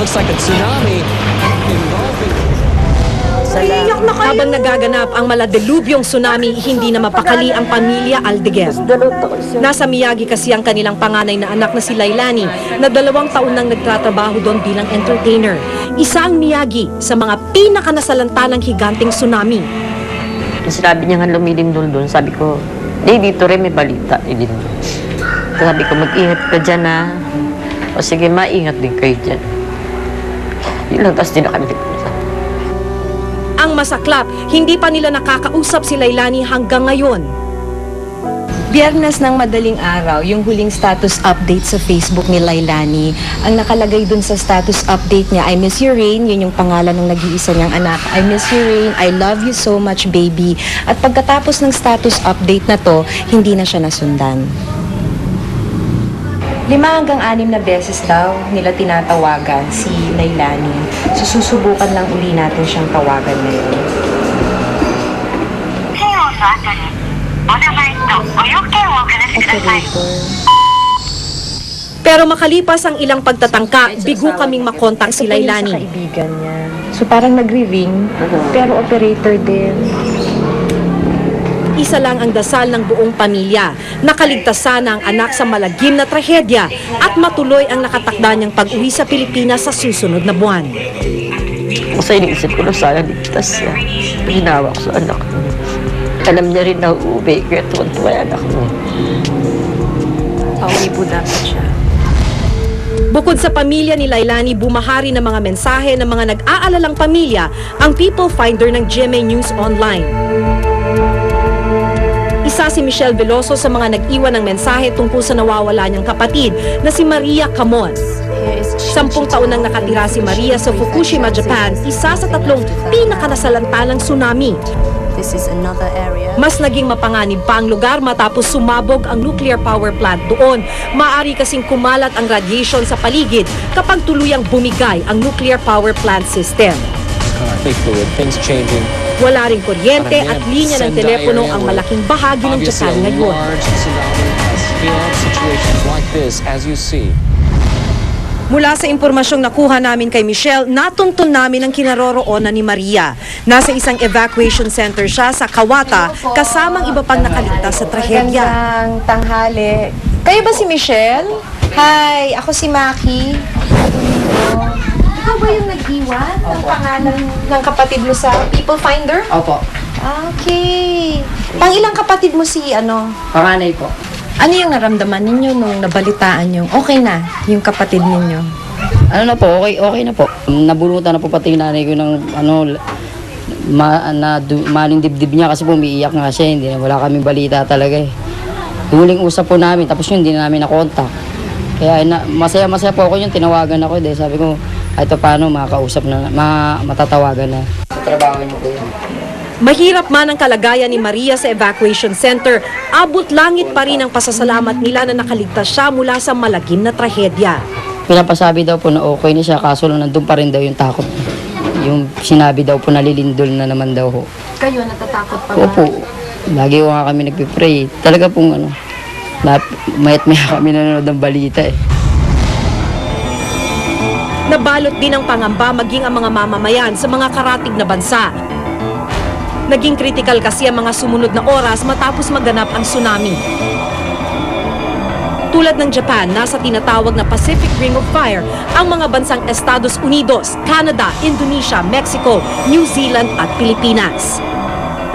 looks like a tsunami involving... Habang nagaganap ang maladilubyong tsunami, hindi na mapakali ang pamilya Aldeguer. Nasa Miyagi kasi ang kanilang panganay na anak na si Lailani na 2 taon nang nagtatrabaho doon bilang entertainer. Isa ang Miyagi sa mga pinakanasalantanang higanteng tsunami. Sinabi niya nga lumilindol doon. Sabi ko, dito rin may balita. Sabi ko, mag-ingat ka dyan ha. O sige, maingat din kayo dyan. Yun lang, tapos di na kami nagpunta. Ang masaklap, hindi pa nila nakakausap si Lailani hanggang ngayon. Biyernes ng madaling araw, yung huling status update sa Facebook ni Lailani, ang nakalagay dun sa status update niya, I miss you Rain, yun yung pangalan ng nag-iisa niyang anak. I miss you Rain, I love you so much baby. At pagkatapos ng status update na to, hindi na siya nasundan. 5 hanggang 6 na beses daw nila tinatawagan si Lailani. Susubukan lang uli natin siyang tawagan ngayon. Pero makalipas ang ilang pagtatangka, bigo kaming makontak si Lailani. Kaibigan niya. So parang nagri-ring, pero operator din. Isa lang ang dasal ng buong pamilya. Nakaligtas sana ang anak sa malagim na trahedya at matuloy ang nakatakda niyang pag-uwi sa Pilipinas sa susunod na buwan. Kasi iniisip ko na sana ligtas siya. Hinawa ko sa anak mo. Alam niya rin na uuwi, kaya tuwan-tuwa yung anak mo. Pauwi po dapat siya. Bukod sa pamilya ni Lailani, bumahari ng mga mensahe ng mga nag-aalalang pamilya ang People Finder ng GMA News Online. Isa si Michelle Veloso sa mga nag-iwan ng mensahe tungkol sa nawawala niyang kapatid na si Maria Camon. 10 taon nang nakatira si Maria sa Fukushima, Japan, isa sa 3 pinakanasalantalang tsunami. Mas naging mapanganib pa ang lugar matapos sumabog ang nuclear power plant doon. Maaari kasing kumalat ang radiation sa paligid kapag tuluyang bumigay ang nuclear power plant system. Things changing. Wala ring kuryente at linya ng telepono ang malaking bahagi ng Japan ngayon. Mula sa impormasyong nakuha namin kay Michelle, natuntun namin ang kinaroroonan ni Maria. Nasa isang evacuation center siya sa Kawata, kasamang iba pang nakaligtas sa trahedya. Magandang tanghali. Kayo ba si Michelle? Hi, ako si Maki. Ikaw ba yung nag-iwan ng pangalan ng kapatid mo sa People Finder? Opo. Okay. Pangilang kapatid mo si Panganay po. Ano yung naramdaman ninyo nung nabalitaan yung okay na yung kapatid ninyo? Ano na po, okay na po. Nabulutan na po pati yung nanay ko ng maling dibdib niya kasi po umiiyak nga siya. Wala kaming balita talaga eh. Huling usap po namin, tapos yun, hindi na namin nakontak. Kaya masaya po ako yung tinawagan ako dahil sabi ko, ito paano makakausap na, matatawagan na. Trabaho niyo po yun. Mahirap man ang kalagayan ni Maria sa evacuation center, abot langit pa rin ang pasasalamat nila na nakaligtas siya mula sa malagim na trahedya. Pinapasabi daw po na okay na siya, kaso lang nandun pa rin daw yung takot. Yung sinabi daw po nalilindol na naman daw ho. Kayo natatakot pa ba? Opo. Lagi ko nga kami nagpipray. Talaga pong mayat-maya kami nanonood ng balita eh. Nabalot din ang pangamba maging ang mga mamamayan sa mga karatig na bansa. Naging critical kasi ang mga sumunod na oras matapos maganap ang tsunami. Tulad ng Japan, nasa tinatawag na Pacific Ring of Fire ang mga bansang Estados Unidos, Canada, Indonesia, Mexico, New Zealand at Pilipinas.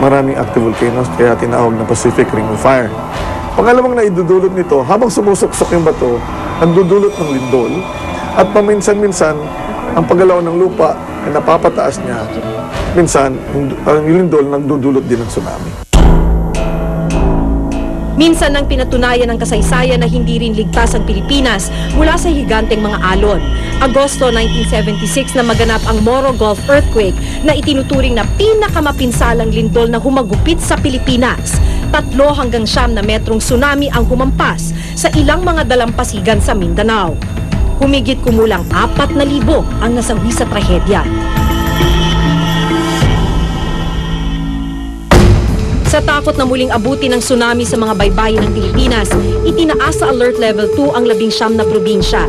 Maraming active volcanoes kaya tinawag na Pacific Ring of Fire. Pangalawang naidudulot nito, habang sumusuksok yung bato, nagdudulot ng lindol at paminsan-minsan ang paggalaw ng lupa ay napapataas niya. Minsan, ang lindol nagdudulot din ng tsunami. Minsan nang pinatunayan ng kasaysayan na hindi rin ligtas ang Pilipinas mula sa higanteng mga alon. Agosto 1976 na maganap ang Moro Gulf earthquake na itinuturing na pinakamapinsalang lindol na humagupit sa Pilipinas. 3 hanggang 9 na metrong tsunami ang humampas sa ilang mga dalampasigan sa Mindanao. Humigit kumulang 4,000 ang nasawi sa trahedya. Sa takot na muling abutin ng tsunami sa mga baybayin ng Pilipinas, itinaas sa Alert Level 2 ang 19 na probinsya.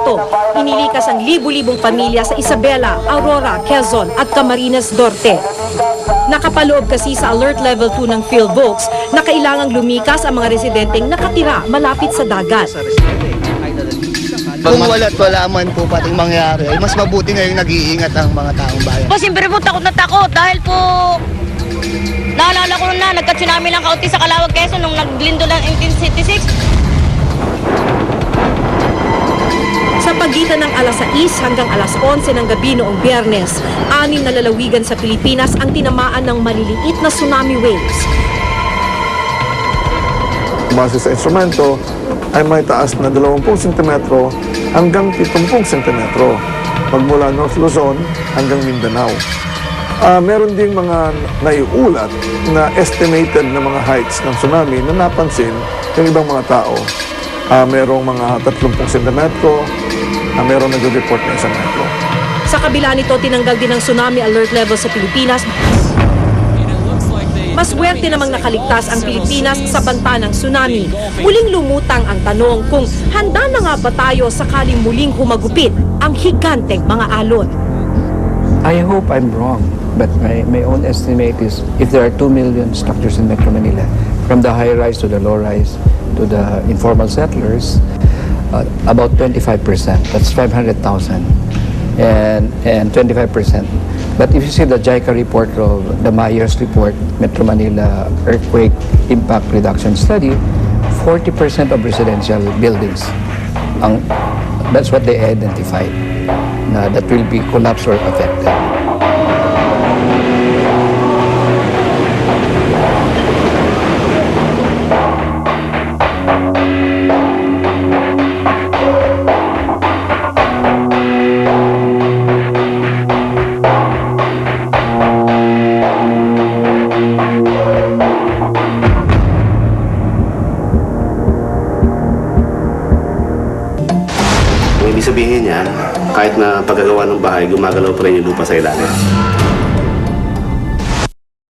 ito, inilikas ang libu-libong pamilya sa Isabela, Aurora, Quezon at Camarines Norte. Nakapaloob kasi sa Alert Level 2 ng PhilVolks na kailangang lumikas ang mga residenteng nakatira malapit sa dagat. Kung wala't wala man po pating mangyari, ay mas mabuti na yung nag-iingat ang mga taong bayan. Po, siyempre po, takot na takot dahil po naalala ko na nagka-tsunami ng kaunti sa Calawag, Quezon nung naglindo ng 1866. Sa pagitan ng alas 6 hanggang alas 11 ng gabi noong Biyernes, 6 na lalawigan sa Pilipinas ang tinamaan ng maliliit na tsunami waves. Base sa instrumento, ay may taas na 20 cm hanggang 70 cm magmula North Luzon hanggang Mindanao. Meron ding mga naiulat na estimated na mga heights ng tsunami na napansin ng ibang mga tao. Merong mga 30 cm, merong nag-report na 1 metro. Sa kabila nito, tinanggal din ang tsunami alert level sa Pilipinas. Maswerte namang nakaligtas ang Pilipinas sa banta ng tsunami. Muling lumutang ang tanong kung handa na nga ba tayo sakaling muling humagupit ang higanteng mga alon. I hope I'm wrong, but my own estimate is if there are 2 million structures in Metro Manila, from the high-rise to the low-rise to the informal settlers, about 25%, that's 500,000, and 25%. But if you see the JICA report of the Myers report, Metro Manila Earthquake Impact Reduction Study, 40% of residential buildings, that's what they identified, that will be collapsed or affected. Ang ibig sabihin niya, kahit na paggagawa ng bahay, gumagalaw pa rin yung lupa sa ilalim.